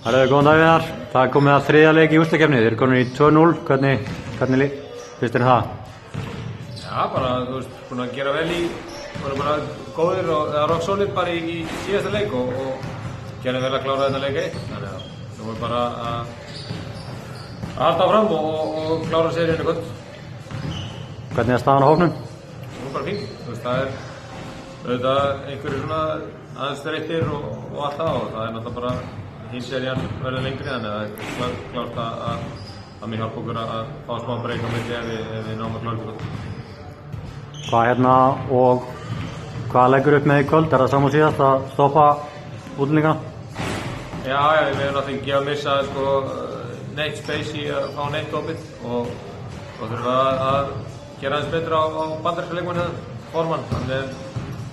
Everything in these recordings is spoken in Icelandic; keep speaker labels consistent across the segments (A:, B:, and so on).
A: Góðan dag Viðar, það er komið að þriðja leik í úrslitakeppni, þeir eru komin í 2-0, hvernig finnst þér það?
B: Já, bara, þú veist, búin að gera vel voru bara góðir og rock solid bara í síðasta leik og gerðum vel að klára þetta leik 1, þannig að nú er bara að halda áfram og klára seríunni gott.
A: Hvernig er staðan á hópnum?
B: Nú er bara fín, þú veist, það er auðvitað einhverju svona aðeins þreyttir og allt það og það er náttúrulega bara hinn serían verður lengri þannig að það er klárt að mér hjálpa okkur að fá smá breyk á milli ef við náum að klára þetta gott.
A: Og hvað leggur upp með í kvöld? Er það saman síðast að stoppa útlendingana?
B: Já, við hefum náttúrulega ekki að missa neitt space í að fá neitt opið og þurfum að gera aðeins betur á bandaríska leikmanni hérna, Forman.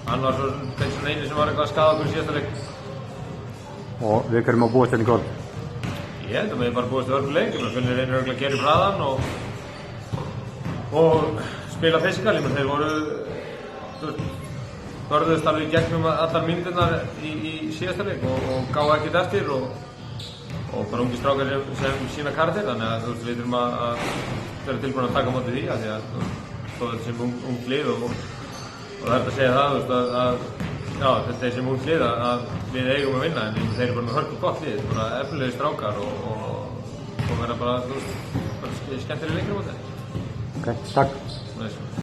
B: Hann var svo eini sem var eitthvað að skaða okkur í síðasta leik.
A: Og við hverjum að búast hérna í kvöld?
B: Ég held að við bara búast til hörkuleik, Fjölnir reynir örugglega að gera upp hraðan og spila physical, þeir börðust alveg í gegnum allar mínúturnar í síðasta leik og gáðu ekkert eftir og bara ungi strákar sem sína karakter, þannig að við þurfum að vera tilbúin að taka á móti því af því að þetta sem ung lið og það er að segja það að þetta er sem ung lið að við eigum að vinna en þeir eru bara með hörku gott lið, bara efnilegir strákar og vera bara skemmtilegir leikir á móti.
A: Ok, takk.